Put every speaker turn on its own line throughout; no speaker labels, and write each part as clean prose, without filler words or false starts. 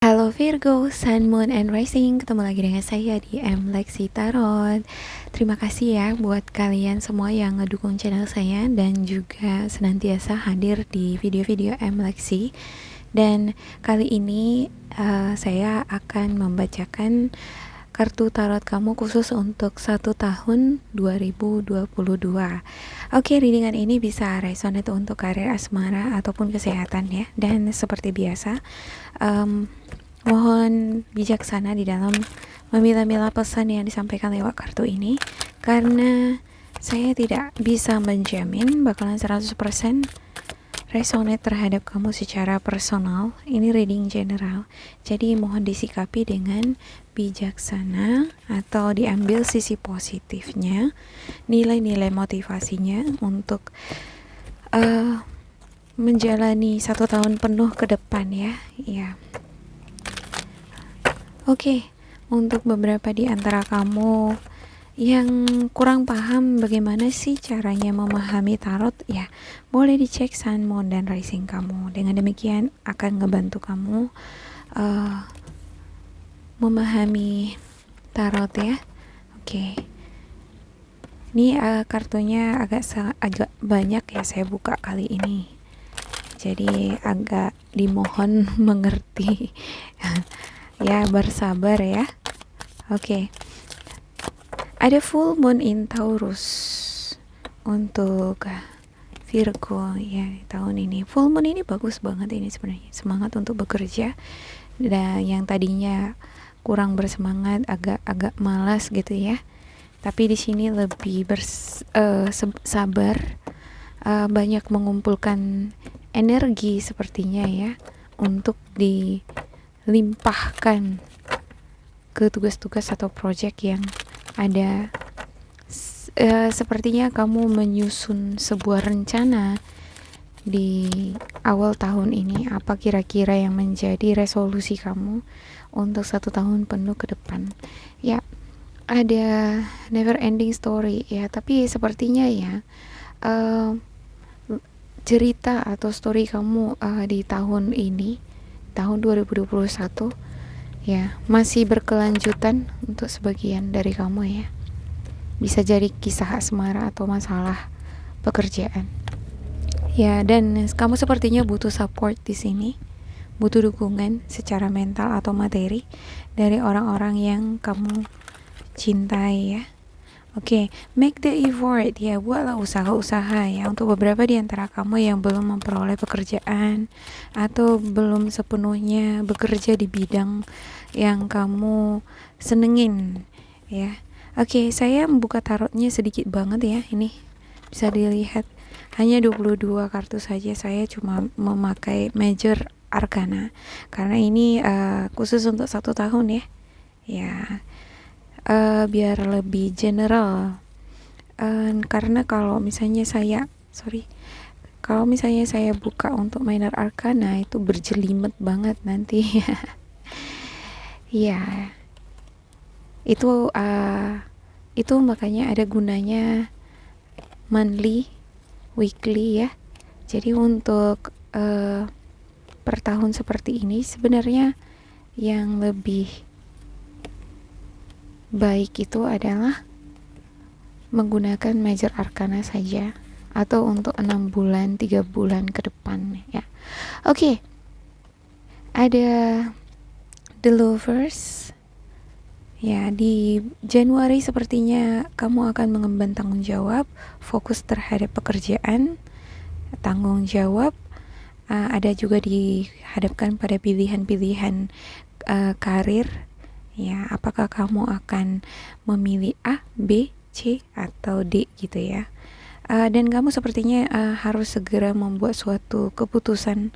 Halo Virgo, Sun, Moon, and Rising. Ketemu lagi dengan saya di M Lexi Tarot. Terima kasih ya buat kalian semua yang ngedukung channel saya dan juga senantiasa hadir di video-video M Lexi. Dan kali ini saya akan membacakan kartu tarot kamu khusus untuk 1 tahun 2022. Oke, readingan ini bisa resonate untuk karir asmara ataupun kesehatan ya. Dan seperti biasa, mohon bijaksana di dalam memilah-milah pesan yang disampaikan lewat kartu ini, karena saya tidak bisa menjamin bakalan 100% resonate terhadap kamu secara personal. Ini reading general, jadi mohon disikapi dengan bijaksana atau diambil sisi positifnya, nilai-nilai motivasinya untuk menjalani 1 tahun penuh ke depan ya. Oke, untuk beberapa di antara kamu yang kurang paham bagaimana sih caranya memahami tarot ya, boleh dicek Sun, Moon, dan Rising kamu. Dengan demikian akan ngebantu kamu memahami tarot ya. Oke. Ini kartunya agak banyak ya saya buka kali ini, jadi agak dimohon mengerti ya, bersabar ya. Oke. Ada full moon in Taurus untuk Virgo ya tahun ini. Full moon ini bagus banget ini sebenarnya. Semangat untuk bekerja. Dan yang tadinya kurang bersemangat, agak malas gitu ya. Tapi di sini lebih sabar, banyak mengumpulkan energi sepertinya ya untuk dilimpahkan ke tugas-tugas atau proyek yang ada. Sepertinya kamu menyusun sebuah rencana di awal tahun ini. Apa kira-kira yang menjadi resolusi kamu untuk 1 tahun penuh ke depan ya? Ada never ending story ya, tapi sepertinya ya cerita atau story kamu di tahun ini, tahun 2021 ya, masih berkelanjutan untuk sebagian dari kamu ya. Bisa jadi kisah asmara atau masalah pekerjaan ya, dan kamu sepertinya butuh support di sini, butuh dukungan secara mental atau materi dari orang-orang yang kamu cintai ya. Oke, make the effort ya, buatlah usaha-usaha ya. Untuk beberapa di antara kamu yang belum memperoleh pekerjaan atau belum sepenuhnya bekerja di bidang yang kamu senengin ya. Oke, saya membuka tarotnya sedikit banget ya. Ini bisa dilihat hanya 22 kartu saja. Saya cuma memakai major arcana karena ini khusus untuk 1 tahun ya. Ya, biar lebih general. Karena kalau misalnya saya buka untuk minor arcana itu berjelimet banget nanti. Ya, itu makanya ada gunanya monthly, weekly ya. Jadi untuk per tahun seperti ini sebenarnya yang lebih baik itu adalah menggunakan major arcana saja, atau untuk 6 bulan 3 bulan ke depan ya. Oke. Ada the lovers ya. Di Januari sepertinya kamu akan mengemban tanggung jawab, fokus terhadap pekerjaan, tanggung jawab. Ada juga dihadapkan pada pilihan-pilihan karir ya. Apakah kamu akan memilih A, B, C, atau D gitu ya. Dan kamu sepertinya harus segera membuat suatu keputusan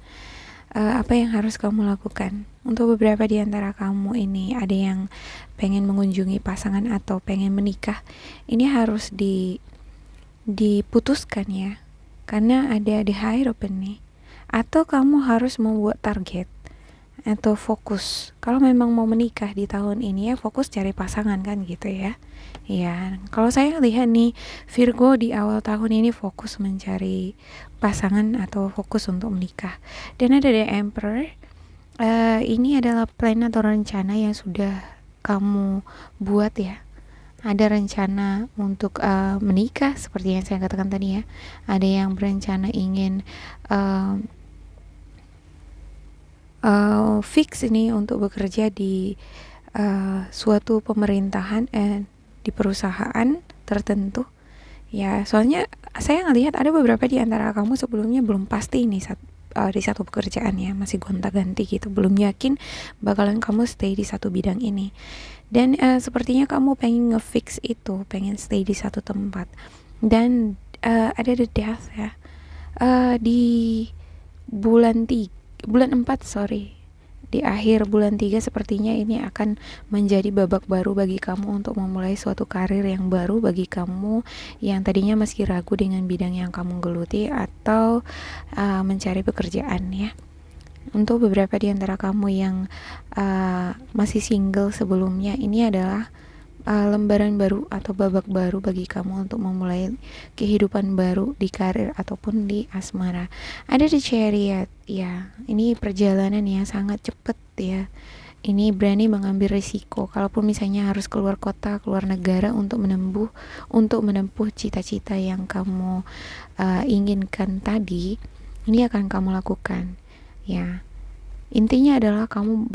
apa yang harus kamu lakukan. Untuk beberapa di antara kamu ini ada yang pengen mengunjungi pasangan atau pengen menikah. Ini harus diputuskan ya, karena ada the hierophant nih. Atau kamu harus membuat target atau fokus. Kalau memang mau menikah di tahun ini ya fokus cari pasangan kan gitu ya. Ya, kalau saya lihat nih Virgo di awal tahun ini fokus mencari pasangan atau fokus untuk menikah. Dan ada the Emperor Ini adalah plan atau rencana yang sudah kamu buat ya. Ada rencana untuk menikah seperti yang saya katakan tadi ya. Ada yang berencana ingin uh, fix ini untuk bekerja di suatu pemerintahan di perusahaan tertentu ya. Soalnya saya ngelihat ada beberapa di antara kamu sebelumnya belum pasti ini di satu pekerjaan ya, masih gonta-ganti gitu, belum yakin bakalan kamu stay di satu bidang ini. Dan sepertinya kamu pengen ngefix itu, pengen stay di satu tempat. Dan ada the death ya, di bulan 4 sorry, di akhir bulan 3 sepertinya ini akan menjadi babak baru bagi kamu untuk memulai suatu karir yang baru bagi kamu yang tadinya masih ragu dengan bidang yang kamu geluti atau mencari pekerjaan ya. Untuk beberapa di antara kamu yang masih single sebelumnya, ini adalah lembaran baru atau babak baru bagi kamu untuk memulai kehidupan baru di karir ataupun di asmara. Ada di Chariot ya, ini perjalanan yang sangat cepat ya. Ini berani mengambil risiko, kalaupun misalnya harus keluar kota, keluar negara untuk menempuh cita-cita yang kamu inginkan tadi, ini akan kamu lakukan ya. Intinya adalah kamu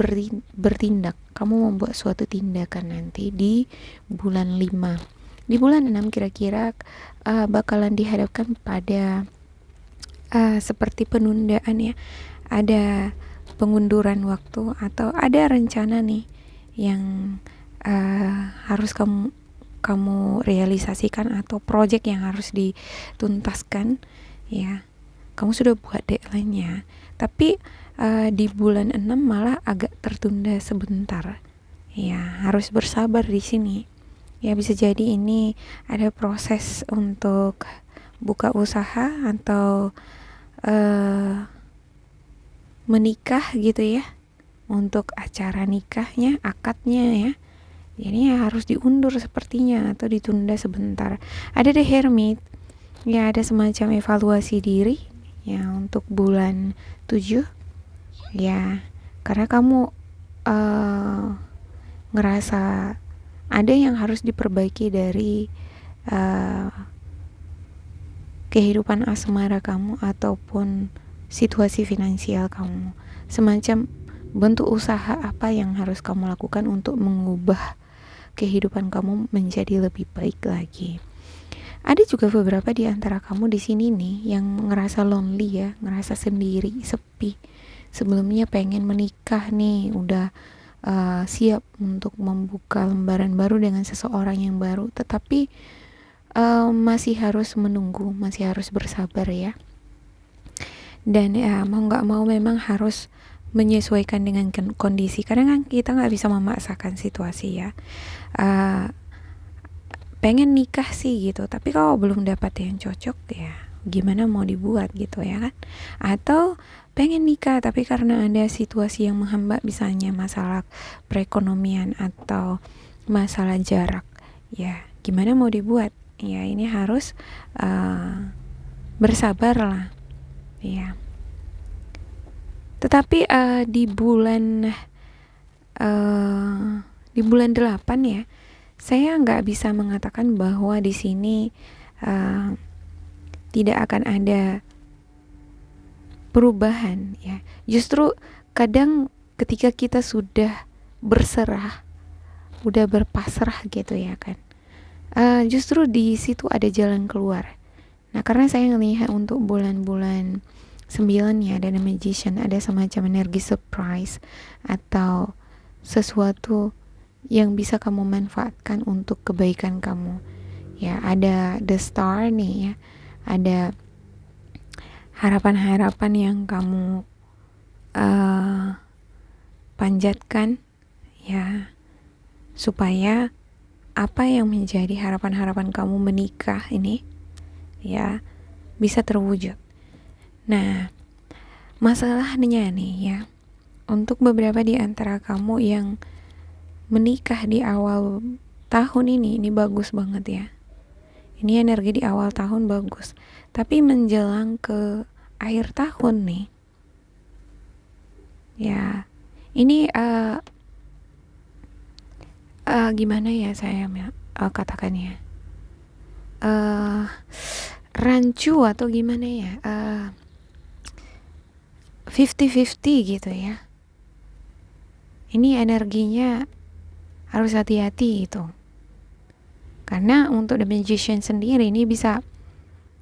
bertindak, kamu membuat suatu tindakan nanti di bulan 5. Di bulan 6 kira-kira bakalan dihadapkan pada seperti penundaan ya. Ada pengunduran waktu atau ada rencana nih yang harus kamu realisasikan atau project yang harus dituntaskan ya. Kamu sudah buat deadline-nya, tapi di bulan 6 malah agak tertunda sebentar. Ya, harus bersabar di sini. Ya, bisa jadi ini ada proses untuk buka usaha atau menikah gitu ya. Untuk acara nikahnya, akadnya ya. Jadi harus diundur sepertinya atau ditunda sebentar. Ada The Hermit. Ya, ada semacam evaluasi diri ya untuk bulan 7 ya, karena kamu ngerasa ada yang harus diperbaiki dari kehidupan asmara kamu ataupun situasi finansial kamu, semacam bentuk usaha apa yang harus kamu lakukan untuk mengubah kehidupan kamu menjadi lebih baik lagi. Ada juga beberapa di antara kamu di sini nih yang ngerasa lonely ya, ngerasa sendiri, sepi. Sebelumnya pengen menikah nih, udah siap untuk membuka lembaran baru dengan seseorang yang baru, tetapi masih harus menunggu, masih harus bersabar ya. Dan mau nggak mau memang harus menyesuaikan dengan kondisi. Karena kan kita nggak bisa memaksakan situasi ya. Pengen nikah sih gitu, tapi kalau belum dapat yang cocok ya gimana mau dibuat gitu ya kan. Atau pengen nikah tapi karena ada situasi yang menghambat, misalnya masalah perekonomian atau masalah jarak, ya gimana mau dibuat ya. Ini harus bersabar lah ya. Tetapi di bulan 8 ya, saya nggak bisa mengatakan bahwa di sini tidak akan ada perubahan ya. Justru kadang ketika kita sudah berserah, udah berpasrah gitu ya kan, justru di situ ada jalan keluar. Nah, karena saya ngelihat untuk bulan-bulan 9 ya, ada The Magician, ada semacam energi surprise atau sesuatu yang bisa kamu manfaatkan untuk kebaikan kamu ya. Ada The Star nih ya, ada harapan-harapan yang kamu panjatkan ya, supaya apa yang menjadi harapan-harapan kamu menikah ini ya bisa terwujud. Nah, masalahnya nih ya, untuk beberapa di antara kamu yang menikah di awal tahun ini bagus banget ya. Ini energi di awal tahun bagus. Tapi menjelang ke akhir tahun nih, Ya, ini gimana ya saya katakannya, rancu atau gimana ya, 50-50 gitu ya. Ini energinya harus hati-hati gitu. Karena untuk The Magician sendiri ini bisa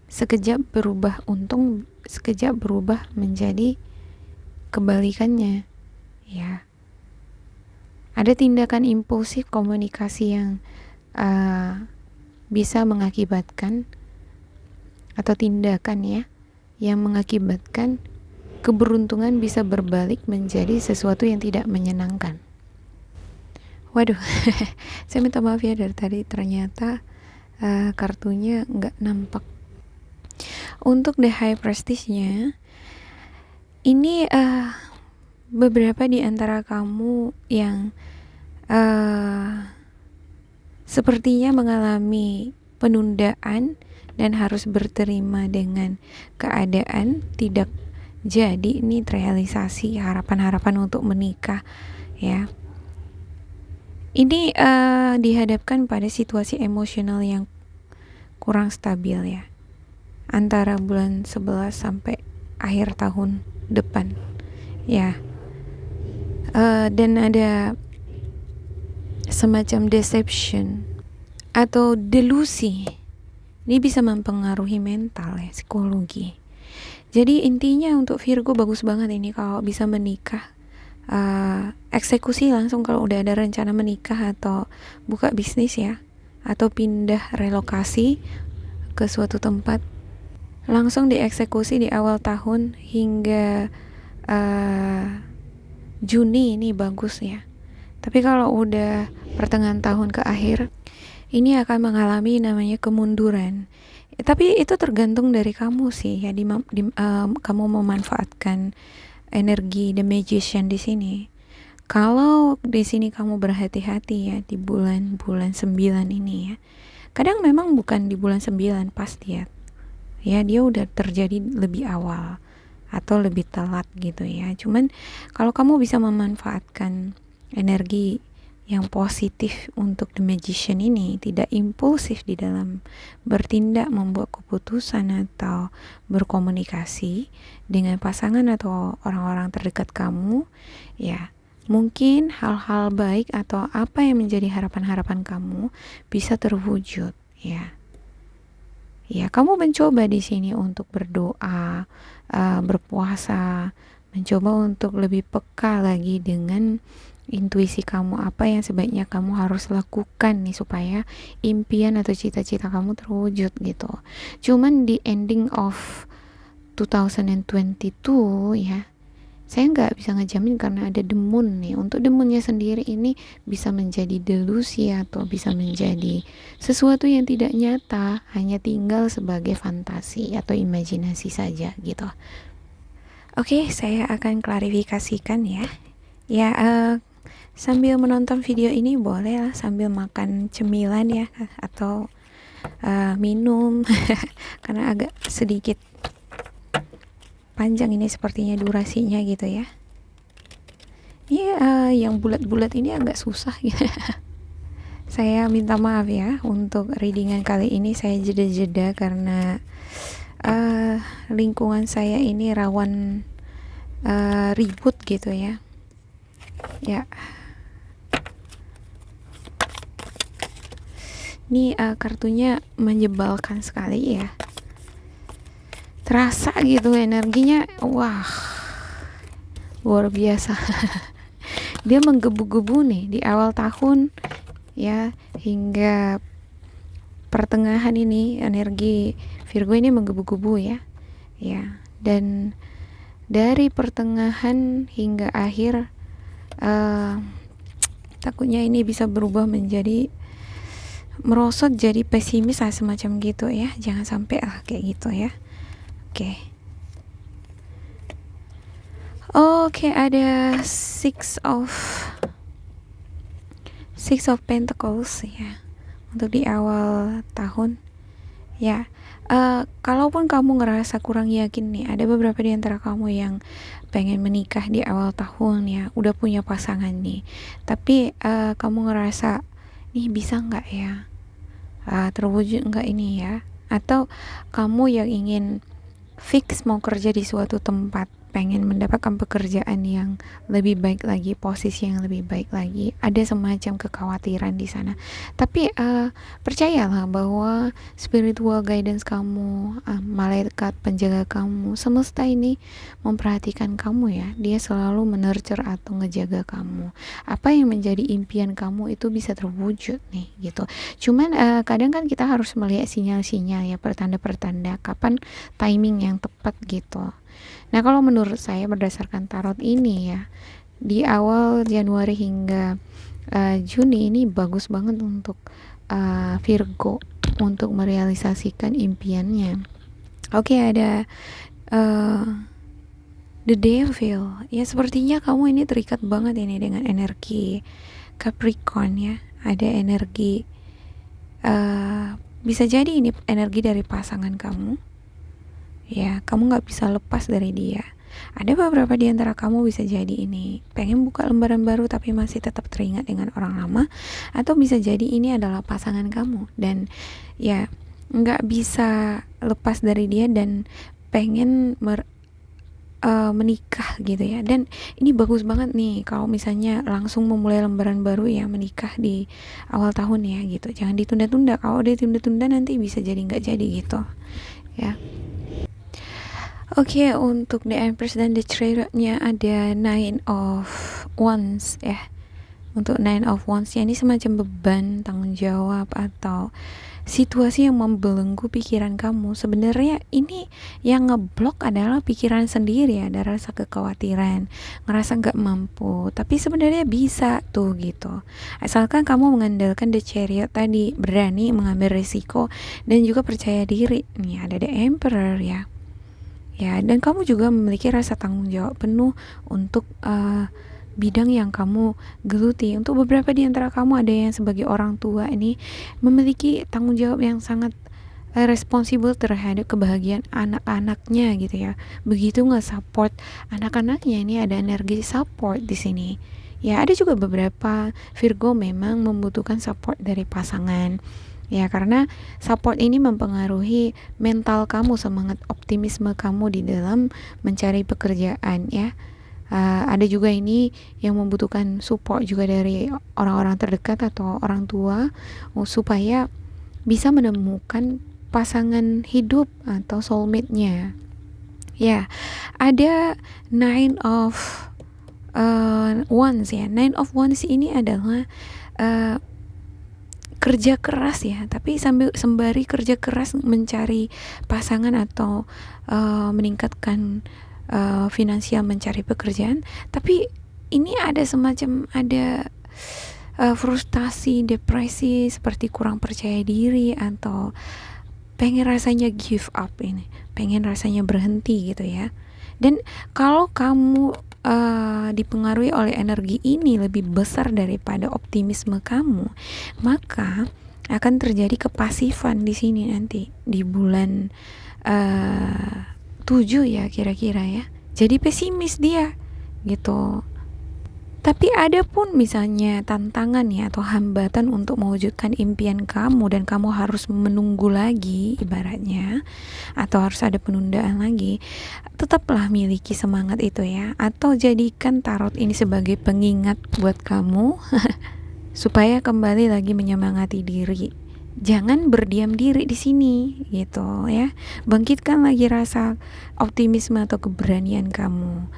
sekejap berubah untung, sekejap berubah menjadi kebalikannya. Ya. Ada tindakan impulsif komunikasi yang bisa mengakibatkan, atau tindakan ya, yang mengakibatkan keberuntungan bisa berbalik menjadi sesuatu yang tidak menyenangkan. Waduh, saya minta maaf ya dari tadi ternyata kartunya nggak nampak. Untuk The High Prestige-nya, ini beberapa di antara kamu yang sepertinya mengalami penundaan dan harus berterima dengan keadaan tidak jadi ini terrealisasi harapan-harapan untuk menikah ya. Ini dihadapkan pada situasi emosional yang kurang stabil ya, antara bulan 11 sampai akhir tahun depan ya. Dan ada semacam deception atau delusi. Ini bisa mempengaruhi mental ya, psikologi. Jadi intinya untuk Virgo bagus banget ini kalau bisa menikah. Eksekusi langsung kalau udah ada rencana menikah atau buka bisnis ya, atau pindah relokasi ke suatu tempat, langsung dieksekusi di awal tahun hingga Juni ini bagus ya. Tapi kalau udah pertengahan tahun ke akhir, ini akan mengalami namanya kemunduran. Tapi itu tergantung dari kamu sih ya, kamu memanfaatkan energi The Magician di sini. Kalau di sini kamu berhati-hati ya di bulan-bulan 9 ini ya. Kadang memang bukan di bulan 9 pasti ya. Ya dia udah terjadi lebih awal atau lebih telat gitu ya. Cuman kalau kamu bisa memanfaatkan energi yang positif untuk The Magician ini, tidak impulsif di dalam bertindak, membuat keputusan atau berkomunikasi dengan pasangan atau orang-orang terdekat kamu ya, mungkin hal-hal baik atau apa yang menjadi harapan-harapan kamu bisa terwujud ya. Ya, kamu mencoba di sini untuk berdoa, berpuasa, mencoba untuk lebih peka lagi dengan intuisi kamu, apa yang sebaiknya kamu harus lakukan nih supaya impian atau cita-cita kamu terwujud gitu. Cuman di ending of 2022 ya, saya nggak bisa ngejamin karena ada the moon nih. Untuk the moonnya sendiri ini bisa menjadi delusi atau bisa menjadi sesuatu yang tidak nyata, hanya tinggal sebagai fantasi atau imajinasi saja gitu. Oke, saya akan klarifikasikan ya. Ya, sambil menonton video ini boleh lah sambil makan cemilan ya, atau minum karena agak sedikit panjang ini sepertinya durasinya gitu ya. Ini yang bulat-bulat ini agak susah ya. Saya minta maaf ya untuk readingan kali ini, saya jeda-jeda karena lingkungan saya ini rawan ribut gitu ya. Ya. Ini kartunya menyebalkan sekali ya. Terasa gitu energinya, wah, luar biasa. Dia menggebu-gebu nih di awal tahun ya, hingga pertengahan ini energi Virgo ini menggebu-gebu ya. Ya, dan dari pertengahan hingga akhir takutnya ini bisa berubah menjadi merosot jadi pesimis lah, semacam gitu ya. Jangan sampai lah kayak gitu ya. Oke, ada Six of Pentacles ya untuk di awal tahun Ya, kalaupun kamu ngerasa kurang yakin nih, ada beberapa di antara kamu yang pengen menikah di awal tahun ya, udah punya pasangan nih. Tapi kamu ngerasa, nih bisa nggak ya? Terwujud nggak ini ya? Atau kamu yang ingin fix mau kerja di suatu tempat, pengen mendapatkan pekerjaan yang lebih baik lagi, posisi yang lebih baik lagi, ada semacam kekhawatiran di sana. Tapi percayalah bahwa spiritual guidance kamu, malaikat penjaga kamu, semesta ini memperhatikan kamu ya. Dia selalu menurture atau ngejaga kamu. Apa yang menjadi impian kamu itu bisa terwujud nih gitu. Cuman kadang kan kita harus melihat sinyal-sinyal ya, pertanda-pertanda kapan timing yang tepat gitu. Nah, kalau menurut saya berdasarkan tarot ini ya, di awal Januari hingga Juni ini bagus banget untuk Virgo untuk merealisasikan impiannya. Oke, ada uh, The Devil. Ya, sepertinya kamu ini terikat banget ini dengan energi Capricorn ya. Ada energi bisa jadi ini energi dari pasangan kamu. Ya, kamu nggak bisa lepas dari dia. Ada beberapa di antara kamu bisa jadi ini pengen buka lembaran baru tapi masih tetap teringat dengan orang lama, atau bisa jadi ini adalah pasangan kamu dan ya nggak bisa lepas dari dia dan pengen menikah gitu ya. Dan ini bagus banget nih kalau misalnya langsung memulai lembaran baru ya, menikah di awal tahun ya gitu. Jangan ditunda-tunda. Kalau udah tunda-tunda nanti bisa jadi nggak jadi gitu ya. Oke, untuk The Empress dan The Chariot-nya ada Nine of Wands ya. Untuk Nine of Wands-nya ini semacam beban, tanggung jawab, atau situasi yang membelenggu pikiran kamu. Sebenarnya ini yang ngeblok adalah pikiran sendiri, ada rasa kekhawatiran, ngerasa gak mampu, tapi sebenarnya bisa tuh gitu. Asalkan kamu mengandalkan The Chariot tadi, berani mengambil risiko dan juga percaya diri. Nih ada The Emperor ya. Ya, dan kamu juga memiliki rasa tanggung jawab penuh untuk bidang yang kamu geluti. Untuk beberapa di antara kamu ada yang sebagai orang tua ini memiliki tanggung jawab yang sangat responsibel terhadap kebahagiaan anak-anaknya gitu ya. Begitu nge-support anak-anaknya, ini ada energi support di sini. Ya, ada juga beberapa Virgo memang membutuhkan support dari pasangan. Ya, karena support ini mempengaruhi mental kamu, semangat optimisme kamu di dalam mencari pekerjaan ya. Ada juga ini yang membutuhkan support juga dari orang-orang terdekat atau orang tua supaya bisa menemukan pasangan hidup atau soulmate-nya. Ya, ada Nine of Wands ya. Nine of Wands ini adalah kerja keras ya, tapi sembari kerja keras mencari pasangan atau meningkatkan finansial, mencari pekerjaan, tapi ini ada semacam frustasi, depresi, seperti kurang percaya diri atau pengen rasanya give up ini, pengen rasanya berhenti gitu ya. Dan kalau kamu dipengaruhi oleh energi ini lebih besar daripada optimisme kamu, maka akan terjadi kepasifan di sini nanti di bulan 7 ya kira-kira ya. Jadi pesimis dia gitu. Tapi ada pun misalnya tantangan ya atau hambatan untuk mewujudkan impian kamu dan kamu harus menunggu lagi ibaratnya, atau harus ada penundaan lagi, tetaplah miliki semangat itu ya, atau jadikan tarot ini sebagai pengingat buat kamu supaya kembali lagi menyemangati diri. Jangan berdiam diri di sini gitu ya. Bangkitkan lagi rasa optimisme atau keberanian kamu.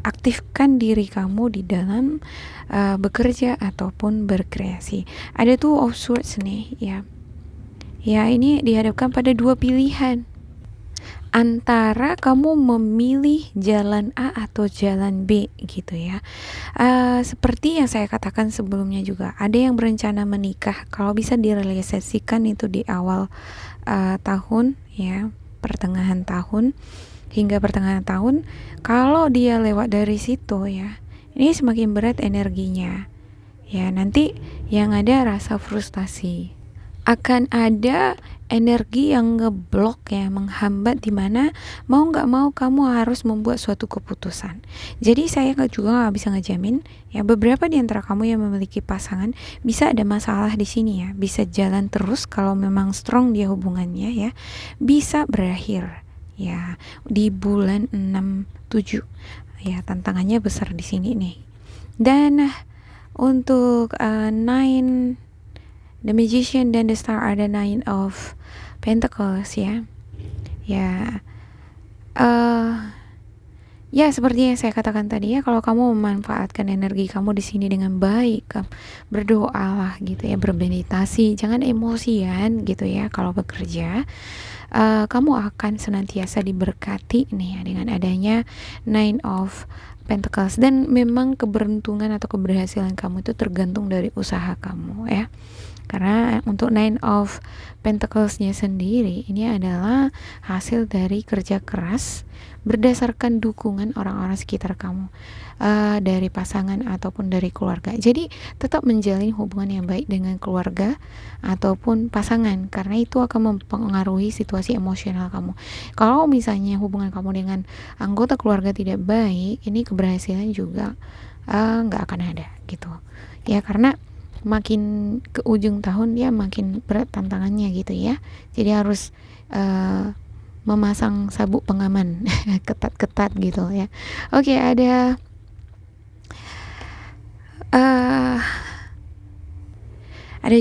Aktifkan diri kamu di dalam bekerja ataupun berkreasi. Ada Two of Swords nih ya. Ya, ini dihadapkan pada dua pilihan. Antara kamu memilih jalan A atau jalan B gitu ya. Seperti yang saya katakan sebelumnya juga, ada yang berencana menikah, kalau bisa direalisasikan itu di awal tahun ya, pertengahan tahun hingga pertengahan tahun. Kalau dia lewat dari situ ya, ini semakin berat energinya ya, nanti yang ada rasa frustasi, akan ada energi yang ngeblok ya, menghambat, dimana mau nggak mau kamu harus membuat suatu keputusan. Jadi saya juga nggak bisa ngejamin ya, beberapa di antara kamu yang memiliki pasangan bisa ada masalah di sini ya, bisa jalan terus kalau memang strong dia hubungannya ya, bisa berakhir ya di bulan 6 7 ya, tantangannya besar di sini nih. Dan untuk nine, The Magician dan The Star, ada Nine of Pentacles ya. Ya, ya seperti yang saya katakan tadi ya, kalau kamu memanfaatkan energi kamu di sini dengan baik, berdoalah gitu ya, bermeditasi, jangan emosian gitu ya kalau bekerja. Kamu akan senantiasa diberkati nih ya, dengan adanya Nine of Pentacles. Dan memang keberuntungan atau keberhasilan kamu itu tergantung dari usaha kamu ya. Karena untuk Nine of Pentacles-nya sendiri ini adalah hasil dari kerja keras berdasarkan dukungan orang-orang sekitar kamu, dari pasangan ataupun dari keluarga. Jadi tetap menjalin hubungan yang baik dengan keluarga ataupun pasangan, karena itu akan mempengaruhi situasi emosional kamu. Kalau misalnya hubungan kamu dengan anggota keluarga tidak baik, ini keberhasilan juga nggak akan ada gitu ya, karena makin ke ujung tahun dia makin berat tantangannya gitu ya. Jadi harus memasang sabuk pengaman ketat-ketat gitu ya. Oke, ada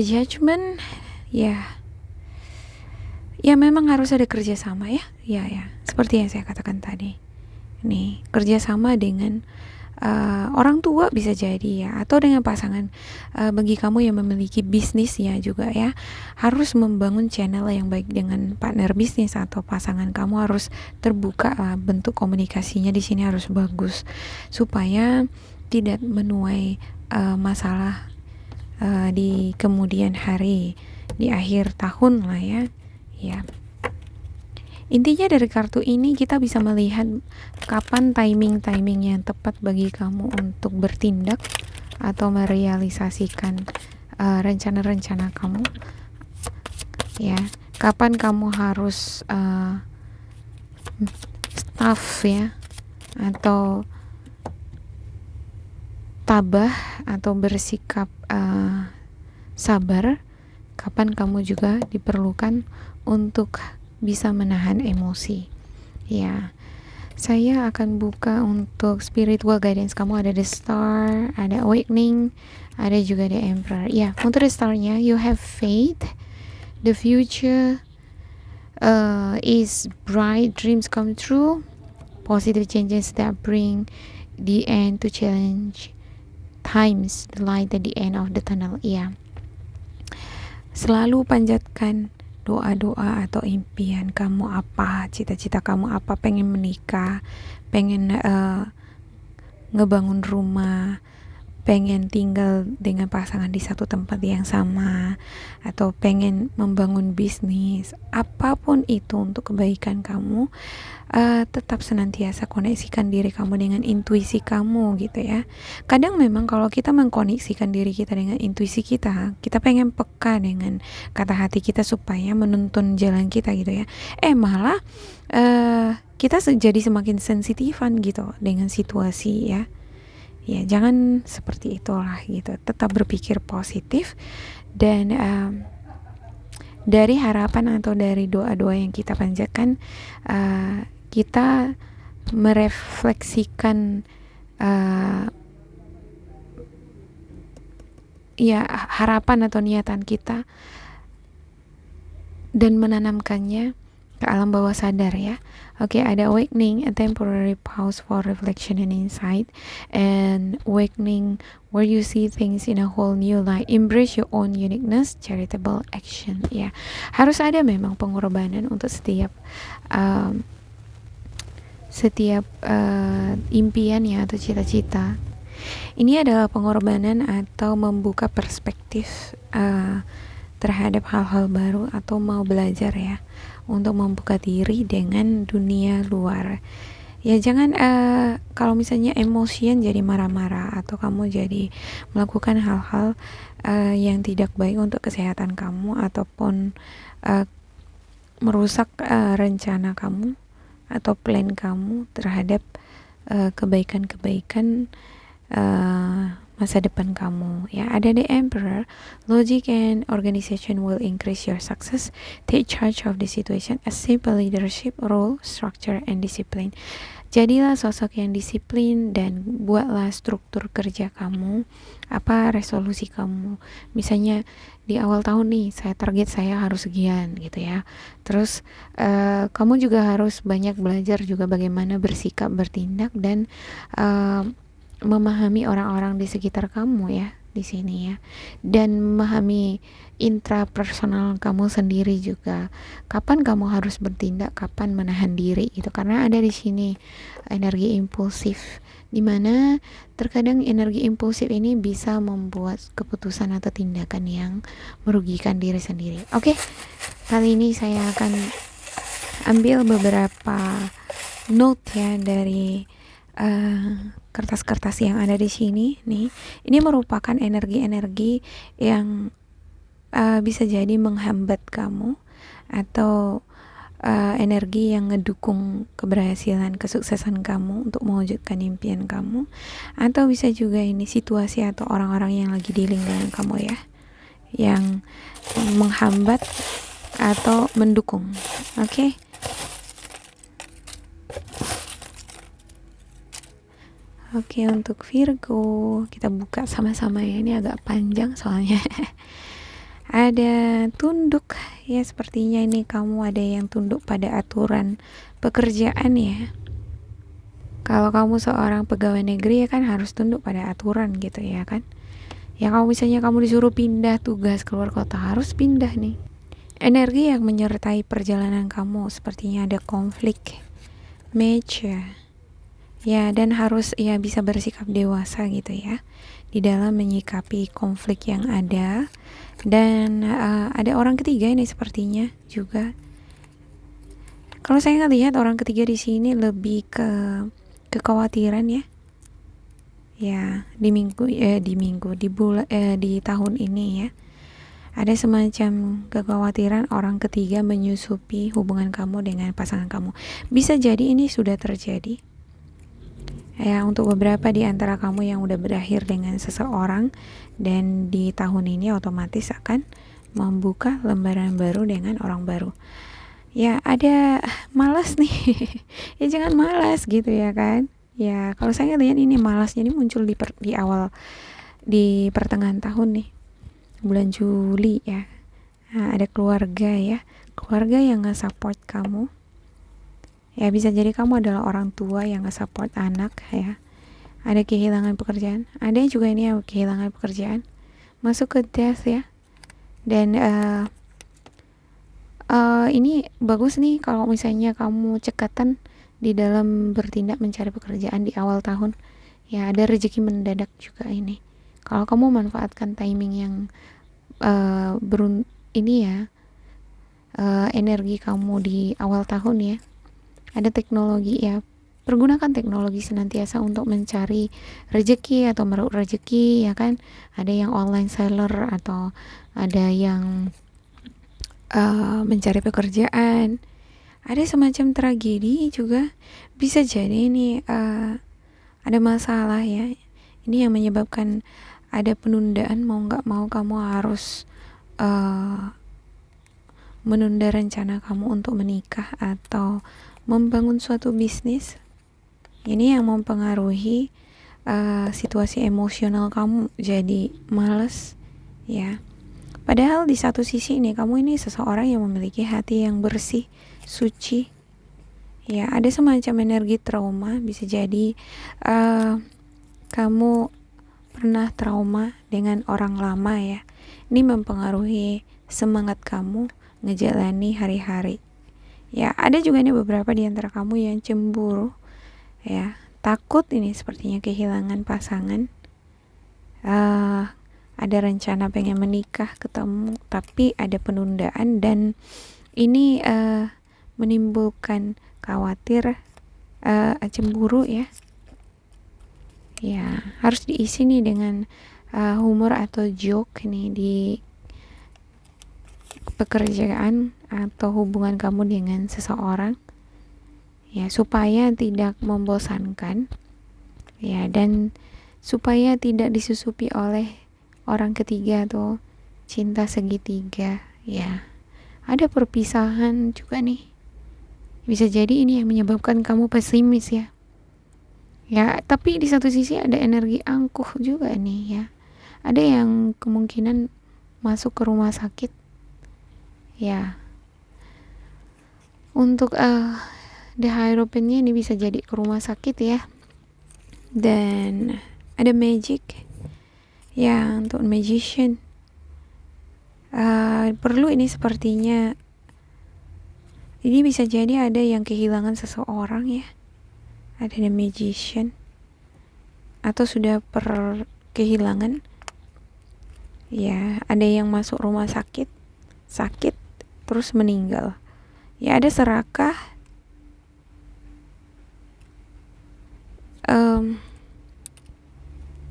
judgment ya. Ya memang harus ada kerjasama ya. Ya, seperti yang saya katakan tadi. Nih, kerjasama dengan orang tua bisa jadi ya, atau dengan pasangan. Bagi kamu yang memiliki bisnis ya juga ya, harus membangun channel yang baik dengan partner bisnis atau pasangan kamu, harus terbuka lah, bentuk komunikasinya di sini harus bagus supaya tidak menuai masalah di kemudian hari, di akhir tahun lah ya. Intinya dari kartu ini kita bisa melihat kapan timing yang tepat bagi kamu untuk bertindak atau merealisasikan rencana-rencana kamu ya. Kapan kamu harus staff ya, atau tabah atau bersikap sabar. Kapan kamu juga diperlukan untuk bisa menahan emosi ya. Saya akan buka untuk spiritual guidance kamu. Ada The Star, ada Awakening, ada juga The Emperor ya. Untuk The Star-nya, you have faith, the future is bright, dreams come true, positive changes that bring the end to challenge times, the light at the end of the tunnel ya. Selalu panjatkan doa-doa atau impian kamu apa, cita-cita kamu apa, pengen menikah, pengen ngebangun rumah, pengen tinggal dengan pasangan di satu tempat yang sama, atau pengen membangun bisnis, apapun itu untuk kebaikan kamu, tetap senantiasa koneksikan diri kamu dengan intuisi kamu gitu ya. Kadang memang kalau kita mengkoneksikan diri kita dengan intuisi kita pengen peka dengan kata hati kita supaya menuntun jalan kita gitu ya. Malah kita jadi semakin sensitifan gitu dengan situasi ya. Ya, jangan seperti itulah gitu. Tetap berpikir positif, dan dari harapan atau dari doa-doa yang kita panjatkan, kita merefleksikan ya harapan atau niatan kita dan menanamkannya ke alam bawah sadar ya. Oke, ada Awakening, a temporary pause for reflection and insight, and Awakening where you see things in a whole new light, embrace your own uniqueness, charitable action ya. Harus ada memang pengorbanan untuk setiap impian ya atau cita-cita. Ini adalah pengorbanan atau membuka perspektif terhadap hal-hal baru, atau mau belajar ya, untuk membuka diri dengan dunia luar Ya jangan kalau misalnya emosian jadi marah-marah atau kamu jadi melakukan hal-hal yang tidak baik untuk kesehatan kamu ataupun uh, merusak rencana kamu atau plan kamu terhadap kebaikan-kebaikan masa depan kamu. Ya, ada the Emperor. Logic and organization will increase your success. Take charge of the situation. Accept a leadership role, structure, and discipline. Jadilah sosok yang disiplin dan buatlah struktur kerja kamu, apa resolusi kamu. Misalnya di awal tahun nih, saya harus sekian gitu ya. Terus kamu juga harus banyak belajar juga bagaimana bersikap, bertindak dan memahami orang-orang di sekitar kamu ya di sini ya, dan memahami intrapersonal kamu sendiri juga, kapan kamu harus bertindak, kapan menahan diri gitu, karena ada di sini energi impulsif, dimana terkadang energi impulsif ini bisa membuat keputusan atau tindakan yang merugikan diri sendiri. Oke, kali ini saya akan ambil beberapa note ya dari kertas-kertas yang ada di sini nih. Ini merupakan energi-energi yang bisa jadi menghambat kamu atau energi yang ngedukung keberhasilan, kesuksesan kamu untuk mewujudkan impian kamu, atau bisa juga ini situasi atau orang-orang yang lagi dealing dengan kamu ya, yang menghambat atau mendukung. Oke. Oke, untuk Virgo kita buka sama-sama ya, ini agak panjang soalnya. Ada tunduk ya, sepertinya ini kamu ada yang tunduk pada aturan pekerjaan ya. Kalau kamu seorang pegawai negeri ya kan harus tunduk pada aturan gitu ya kan. Ya kalau misalnya kamu disuruh pindah tugas keluar kota, harus pindah nih. Energi yang menyertai perjalanan kamu sepertinya ada konflik, match ya, dan harus ya bisa bersikap dewasa gitu ya di dalam menyikapi konflik yang ada. Dan ada orang ketiga ini sepertinya juga. Kalau saya ngelihat orang ketiga di sini lebih ke kekhawatiran ya. Ya, di tahun ini ya. Ada semacam kekhawatiran orang ketiga menyusupi hubungan kamu dengan pasangan kamu. Bisa jadi ini sudah terjadi. Ya, untuk beberapa di antara kamu yang udah berakhir dengan seseorang, dan di tahun ini otomatis akan membuka lembaran baru dengan orang baru. Ya, ada malas nih. Ya jangan malas gitu ya kan. Ya, kalau saya lihat ini malasnya ini muncul di awal, di pertengahan tahun nih, bulan Juli ya. Nah, ada keluarga ya, keluarga yang nge-support kamu. Ya bisa jadi kamu adalah orang tua yang nge-support anak ya. Ada kehilangan pekerjaan, ada juga ini yang kehilangan pekerjaan, masuk ke death ya. Dan ini bagus nih kalau misalnya kamu cekatan di dalam bertindak mencari pekerjaan di awal tahun. Ya ada rezeki mendadak juga ini. Kalau kamu manfaatkan timing yang ini ya, energi kamu di awal tahun ya. Ada teknologi ya, pergunakan teknologi senantiasa untuk mencari rezeki atau meraup rezeki ya kan. Ada yang online seller atau ada yang mencari pekerjaan. Ada semacam tragedi juga, bisa jadi ini ada masalah ya. Ini yang menyebabkan ada penundaan, mau nggak mau kamu harus menunda rencana kamu untuk menikah atau membangun suatu bisnis. Ini yang mempengaruhi situasi emosional kamu jadi malas ya. Padahal di satu sisi ini kamu ini seseorang yang memiliki hati yang bersih, suci. Ya, ada semacam energi trauma, bisa jadi kamu pernah trauma dengan orang lama ya. Ini mempengaruhi semangat kamu ngejalani hari-hari. Ya, ada juga nih beberapa di antara kamu yang cemburu. Ya, takut ini sepertinya kehilangan pasangan. Ada rencana pengen menikah, ketemu, tapi ada penundaan dan ini menimbulkan khawatir cemburu ya. Ya, harus diisi nih dengan humor atau joke nih di pekerjaan atau hubungan kamu dengan seseorang. Ya, supaya tidak membosankan. Ya, dan supaya tidak disusupi oleh orang ketiga atau cinta segitiga. Ya, ada perpisahan juga nih. Bisa jadi ini yang menyebabkan kamu pesimis ya. Ya, tapi di satu sisi ada energi angkuh juga nih ya. Ada yang kemungkinan masuk ke rumah sakit. Ya. Untuk the hierophant-nya ini bisa jadi ke rumah sakit ya. Dan ada magic. Ya, untuk magician. Perlu ini sepertinya. Ini bisa jadi ada yang kehilangan seseorang ya. Ada the magician. Atau sudah kehilangan. Ya, ada yang masuk rumah sakit. Sakit terus meninggal. Ya, ada serakah.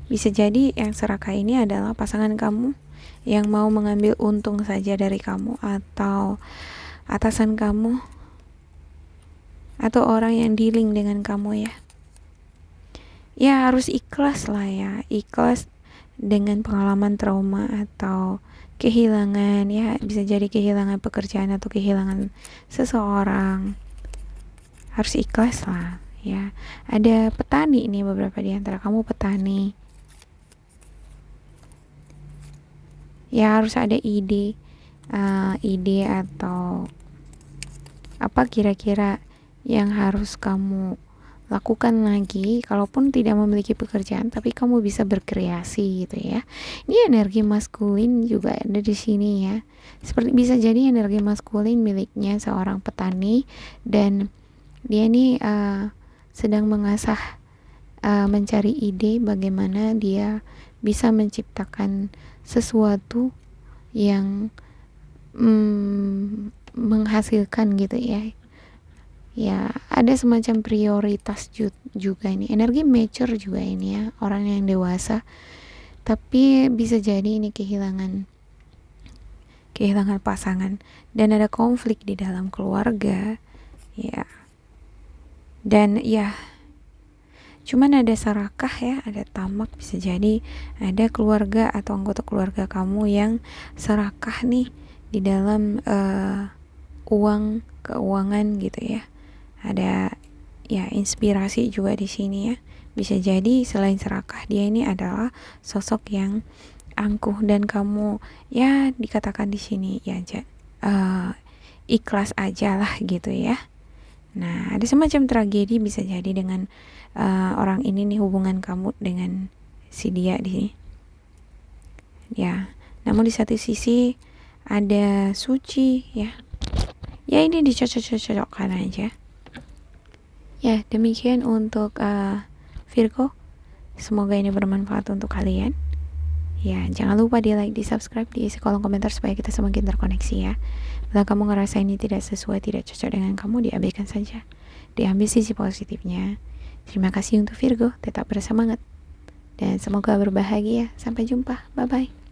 Bisa jadi yang serakah ini adalah pasangan kamu yang mau mengambil untung saja dari kamu, atau atasan kamu, atau orang yang dealing dengan kamu ya. Ya, harus ikhlas lah ya. Ikhlas dengan pengalaman trauma atau kehilangan ya. Bisa jadi kehilangan pekerjaan atau kehilangan seseorang. Harus ikhlas lah ya. Ada petani nih, beberapa di antara kamu petani. Ya, harus ada ide atau apa kira-kira yang harus kamu lakukan lagi. Kalaupun tidak memiliki pekerjaan, tapi kamu bisa berkreasi gitu ya. Ini energi maskulin juga ada di sini ya. Seperti bisa jadi energi maskulin miliknya seorang petani, dan dia nih sedang mengasah, mencari ide bagaimana dia bisa menciptakan sesuatu yang menghasilkan gitu ya. Ya, ada semacam prioritas juga ini. Energi mature juga ini ya, orang yang dewasa. Tapi bisa jadi ini kehilangan pasangan, dan ada konflik di dalam keluarga. Ya. Dan ya, cuman ada serakah ya, ada tamak. Bisa jadi ada keluarga atau anggota keluarga kamu yang serakah nih di dalam keuangan gitu ya. Ada ya inspirasi juga di sini ya. Bisa jadi selain serakah, dia ini adalah sosok yang angkuh, dan kamu ya dikatakan di sini ya ikhlas aja lah gitu ya. Nah, ada semacam tragedi bisa jadi dengan orang ini nih, hubungan kamu dengan si dia di sini. Ya, namun di satu sisi ada suci ya. Ya, ini dicocok-cocokkan aja. Ya, demikian untuk Virgo. Semoga ini bermanfaat untuk kalian. Ya, jangan lupa di like, di subscribe, diisi kolom komentar supaya kita semakin terkoneksi ya. Bila kamu ngerasa ini tidak sesuai, tidak cocok dengan kamu, diabaikan saja. Diambil sisi positifnya. Terima kasih untuk Virgo, tetap bersemangat. Dan semoga berbahagia. Sampai jumpa. Bye-bye.